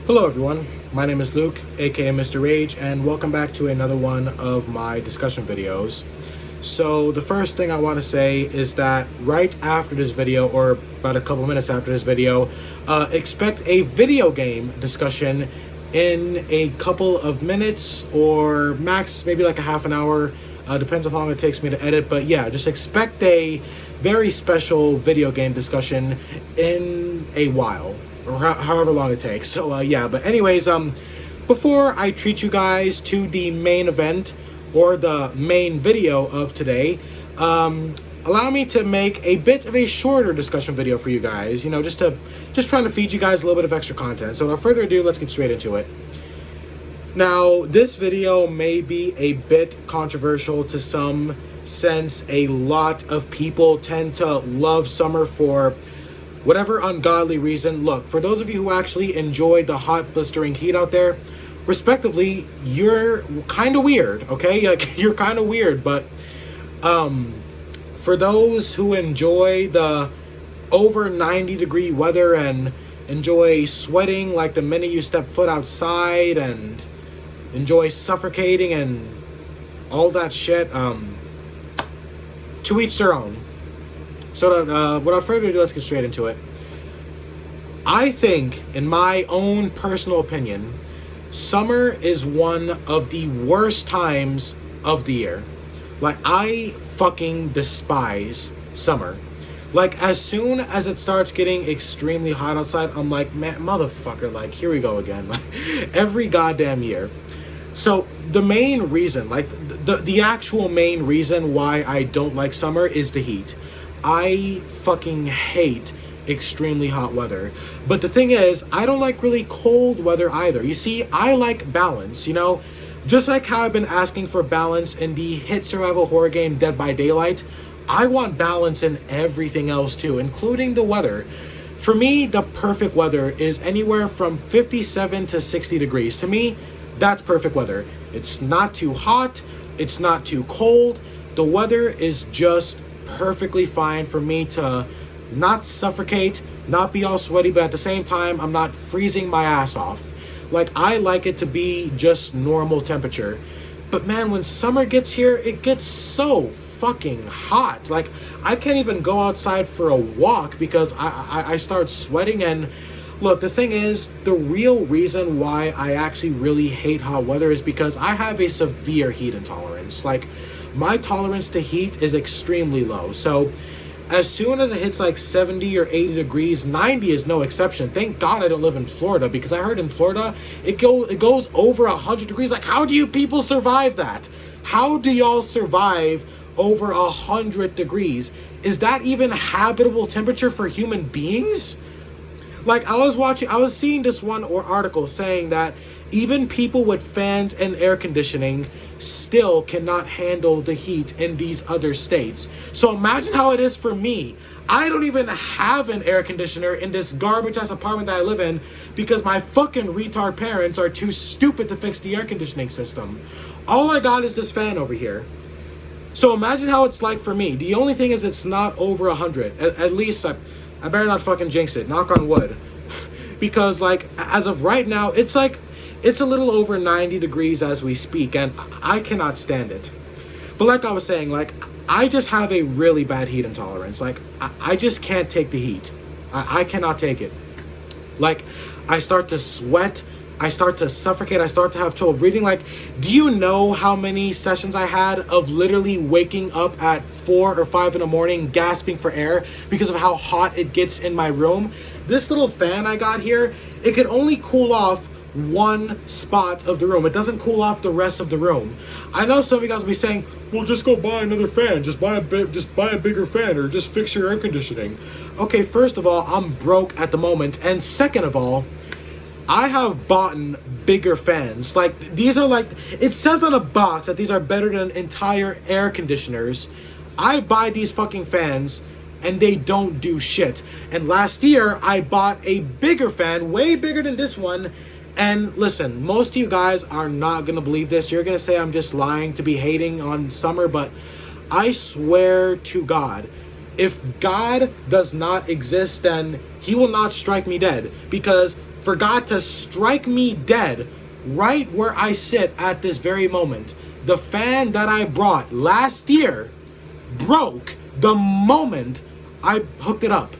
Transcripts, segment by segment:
Hello everyone, my name is Luke, aka Mr. Rage, and welcome back to another one of my discussion videos. So the first thing I want to say is that right after this video, or about a couple minutes after this video, expect a video game discussion in a couple of minutes, or max maybe like a half an hour, depends on how long it takes me to edit, but yeah, just expect a very special video game discussion in a while, or however long it takes. So yeah, but anyways, before I treat you guys to the main event or the main video of today, allow me to make a bit of a shorter discussion video for you guys, you know, just trying to feed you guys a little bit of extra content. So without further ado, let's get straight into it. Now, this video may be a bit controversial to some, since a lot of people tend to love summer for whatever ungodly reason. Look, for those of you who actually enjoy the hot, blistering heat out there, respectively, you're kind of weird, okay? Like, you're kind of weird, but for those who enjoy the over 90-degree weather and enjoy sweating like the minute you step foot outside and enjoy suffocating and all that shit, to each their own. So without further ado, let's get straight into it. I think, in my own personal opinion, summer is one of the worst times of the year. Like, I fucking despise summer. Like, as soon as it starts getting extremely hot outside, I'm like, man, motherfucker, like, here we go again. Like, every goddamn year. So the main reason, like the actual main reason why I don't like summer is the heat. I fucking hate extremely hot weather. But the thing is, I don't like really cold weather either. You see, I like balance, you know? Just like how I've been asking for balance in the hit survival horror game Dead by Daylight, I want balance in everything else too, including the weather. For me, the perfect weather is anywhere from 57 to 60 degrees. To me, that's perfect weather. It's not too hot, it's not too cold. The weather is just perfectly fine for me to not suffocate, not be all sweaty, but at the same time, I'm not freezing my ass off. Like, I like it to be just normal temperature. But man, when summer gets here, it gets so fucking hot. Like, I can't even go outside for a walk because I start sweating. And look, the thing is, the real reason why I actually really hate hot weather is because I have a severe heat intolerance. Like, my tolerance to heat is extremely low. So as soon as it hits like 70 or 80 degrees, 90 is no exception. Thank God I don't live in Florida, because I heard in Florida it goes over 100 degrees. Like, how do you people survive that? How do y'all survive over 100 degrees? Is that even habitable temperature for human beings? Like, I was seeing this one article saying that even people with fans and air conditioning still cannot handle the heat in these other states. So imagine how it is for me. I don't even have an air conditioner in this garbage ass apartment that I live in because my fucking retard parents are too stupid to fix the air conditioning system. All I got is this fan over here. So imagine how it's like for me. The only thing is, it's not over 100. At least I better not fucking jinx it, knock on wood. Because, like, as of right now, it's a little over 90 degrees as we speak, and I cannot stand it. But like I was saying, like, I just have a really bad heat intolerance. Like, I just can't take the heat. I cannot take it. Like, I start to sweat, I start to suffocate, I start to have trouble breathing. Like, do you know how many sessions I had of literally waking up at 4 or 5 in the morning gasping for air because of how hot it gets in my room? This little fan I got here, it can only cool off one spot of the room. It doesn't cool off the rest of the room. I know some of you guys will be saying, well, just go buy another fan, just buy a bigger fan, or just fix your air conditioning. Okay, first of all, I'm broke at the moment, and second of all, I have bought bigger fans. Like, these are like, it says on a box that these are better than entire air conditioners. I buy these fucking fans and they don't do shit. And last year I bought a bigger fan, way bigger than this one. And listen, most of you guys are not gonna believe this. You're gonna say I'm just lying to be hating on summer, but I swear to God, if God does not exist, then he will not strike me dead, because forgot to strike me dead right where I sit at this very moment. The fan that I brought last year broke the moment I hooked it up.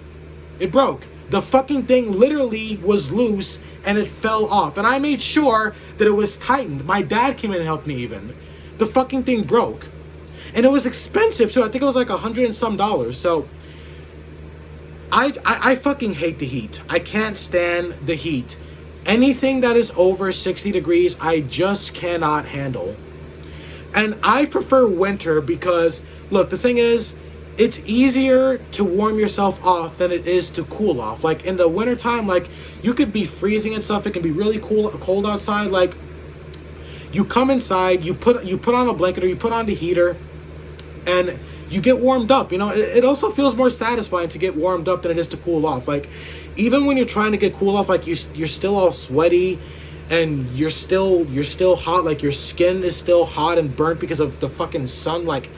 It broke. The fucking thing literally was loose and it fell off. And I made sure that it was tightened. My dad came in and helped me even. The fucking thing broke. And it was expensive too. I think it was like $100 and some. So I fucking hate the heat. I can't stand the heat. Anything that is over 60 degrees, I just cannot handle. And I prefer winter because, look, the thing is, it's easier to warm yourself off than it is to cool off. Like in the wintertime, like you could be freezing and stuff. It can be really cold outside. Like you come inside, you put on a blanket or you put on the heater and you get warmed up. You know, it also feels more satisfying to get warmed up than it is to cool off. Like even when you're trying to get cool off, like you're still all sweaty and you're still hot. Like your skin is still hot and burnt because of the fucking sun. Like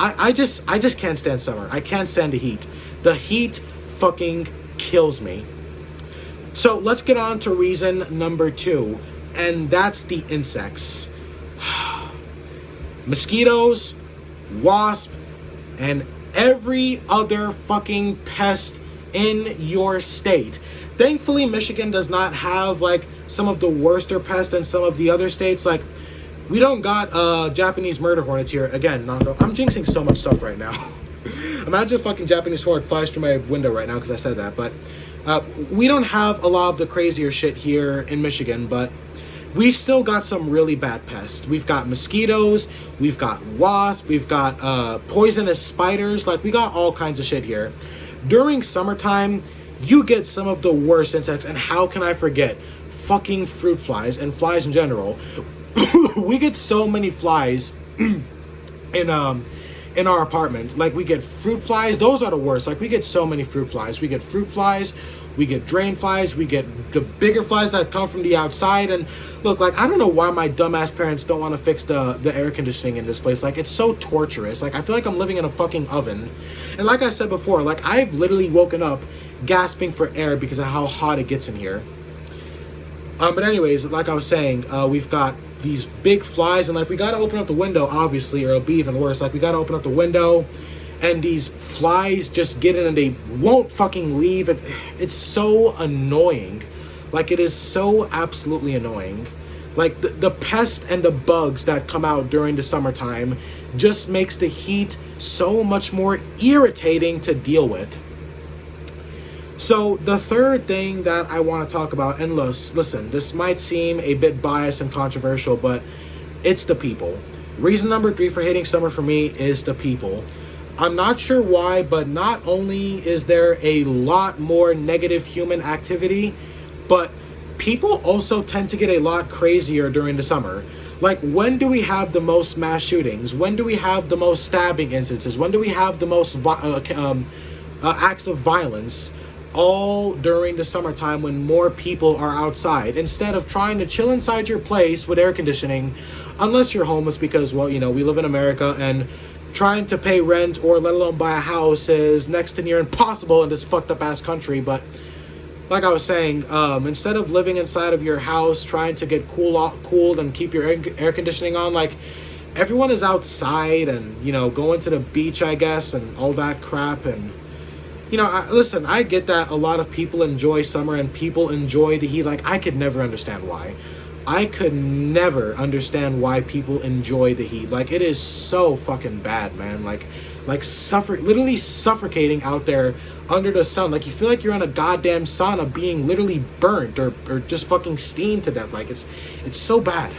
I just can't stand summer. I can't stand the heat. The heat fucking kills me. So let's get on to reason number 2, and that's the insects. Mosquitoes, wasp, and every other fucking pest in your state. Thankfully, Michigan does not have like some of the worster pests in some of the other states. Like we don't got Japanese murder hornets here. Again, I'm jinxing so much stuff right now. Imagine a fucking Japanese hornet flies through my window right now because I said that. But we don't have a lot of the crazier shit here in Michigan, but we still got some really bad pests. We've got mosquitoes, we've got wasps, we've got poisonous spiders. Like we got all kinds of shit here. During summertime, you get some of the worst insects, and how can I forget fucking fruit flies and flies in general? We get so many flies in our apartment. Like we get fruit flies. Those are the worst. Like we get so many fruit flies. We get fruit flies. We get drain flies. We get the bigger flies that come from the outside. And look, like I don't know why my dumbass parents don't want to fix the air conditioning in this place. Like it's so torturous. Like I feel like I'm living in a fucking oven. And like I said before, like I've literally woken up gasping for air because of how hot it gets in here. But anyways, like I was saying, we've got these big flies, and like we gotta open up the window, obviously, or it'll be even worse. Like we gotta open up the window, and these flies just get in and they won't fucking leave. It's so annoying. Like it is so absolutely annoying. Like the pests and the bugs that come out during the summertime just makes the heat so much more irritating to deal with. So the third thing that I want to talk about, and listen, this might seem a bit biased and controversial, but it's the people. Reason number 3 for hating summer for me is the people. I'm not sure why, but not only is there a lot more negative human activity, but people also tend to get a lot crazier during the summer. Like, when do we have the most mass shootings? When do we have the most stabbing instances? When do we have the most acts of violence? All during the summertime when more people are outside, instead of trying to chill inside your place with air conditioning, unless you're homeless, because, well, you know, we live in America and trying to pay rent or let alone buy a house is next to near impossible in this fucked up ass country. But like I was saying, instead of living inside of your house trying to get cooled and keep your air conditioning on, like everyone is outside and, you know, going to the beach, I guess, and all that crap. And you know, listen, I get that a lot of people enjoy summer and people enjoy the heat. Like, I could never understand why. I could never understand why people enjoy the heat. Like, it is so fucking bad, man. Like literally suffocating out there under the sun. Like, you feel like you're in a goddamn sauna being literally burnt or just fucking steamed to death. Like, it's so bad.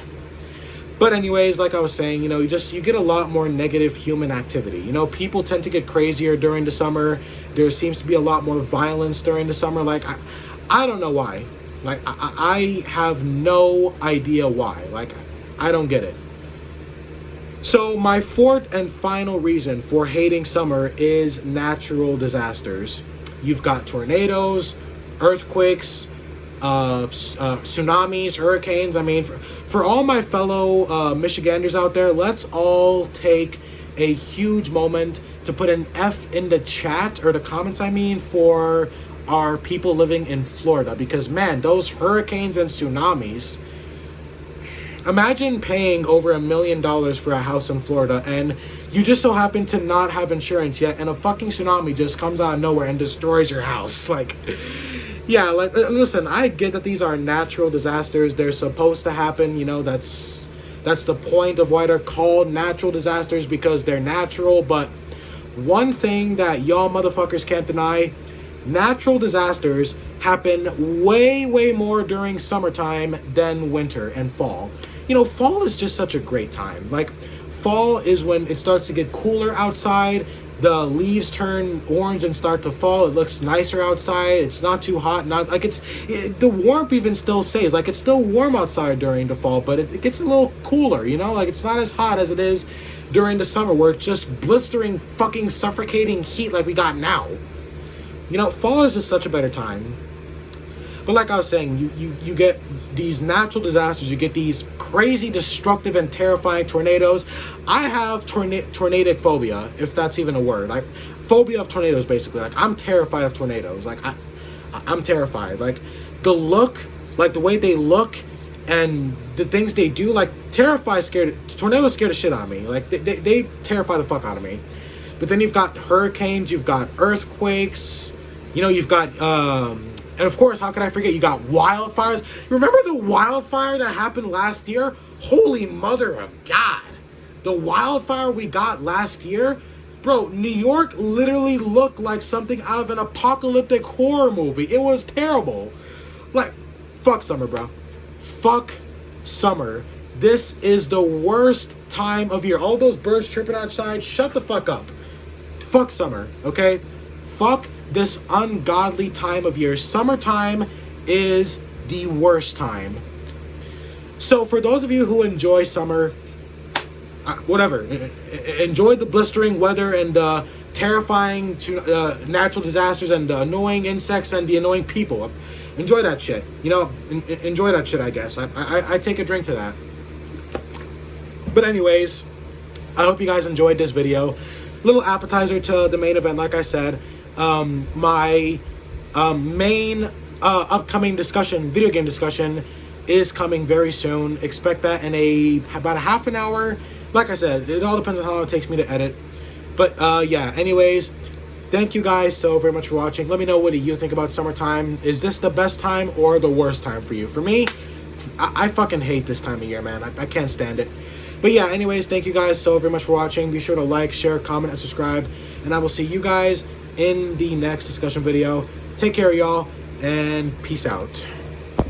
But anyways, like I was saying, you know, you get a lot more negative human activity. You know, people tend to get crazier during the summer. There seems to be a lot more violence during the summer. Like, I don't know why. Like, I have no idea why. Like, I don't get it. So my fourth and final reason for hating summer is natural disasters. You've got tornadoes, earthquakes, tsunamis, hurricanes. I mean, for all my fellow Michiganders out there, let's all take a huge moment to put an F in the chat, or the comments, I mean, for are people living in Florida, because man, those hurricanes and tsunamis. Imagine paying over $1 million for a house in Florida and you just so happen to not have insurance yet, and a fucking tsunami just comes out of nowhere and destroys your house. Like, yeah, like, listen, I get that these are natural disasters. They're supposed to happen, you know, that's the point of why they're called natural disasters, because they're natural. But one thing that y'all motherfuckers can't deny, natural disasters happen way, way more during summertime than winter and fall. You know, fall is just such a great time. Like, fall is when it starts to get cooler outside. The leaves turn orange and start to fall. It looks nicer outside. It's not too hot. Not like the warmth even still stays. Like, it's still warm outside during the fall, but it gets a little cooler, you know? Like, it's not as hot as it is during the summer, where it's just blistering, fucking suffocating heat like we got now. You know, fall is just such a better time. But like I was saying, you get these natural disasters. You get these crazy, destructive, and terrifying tornadoes. I have tornadic phobia, if that's even a word. Like, phobia of tornadoes, basically. Like, I'm terrified of tornadoes. Like, I'm terrified. Like, the look, like the way they look, and the things they do, like, tornadoes scare the shit out of me. Like, they terrify the fuck out of me. But then you've got hurricanes, you've got earthquakes, you know, you've got, and of course, how could I forget? You got wildfires. Remember the wildfire that happened last year? Holy mother of God. The wildfire we got last year? Bro, New York literally looked like something out of an apocalyptic horror movie. It was terrible. Like, fuck summer, bro. Fuck summer. This is the worst time of year. All those birds chirping outside, shut the fuck up. Fuck summer, okay? Fuck this ungodly time of year. Summertime is the worst time. So for those of you who enjoy summer, whatever, enjoy the blistering weather and terrifying natural disasters and annoying insects and the annoying people. Enjoy that shit. You know, enjoy that shit, I guess. I take a drink to that. But anyways, I hope you guys enjoyed this video. Little appetizer to the main event, like I said. My main upcoming video game discussion is coming very soon. Expect that in about a half an hour. Like I said, it all depends on how long it takes me to edit. But yeah, anyways, thank you guys so very much for watching. Let me know, what do you think about summertime? Is this the best time or the worst time for you? For me, I fucking hate this time of year, man. I can't stand it. But yeah, anyways, thank you guys so very much for watching. Be sure to like, share, comment, and subscribe. And I will see you guys in the next discussion video. Take care, y'all, and peace out.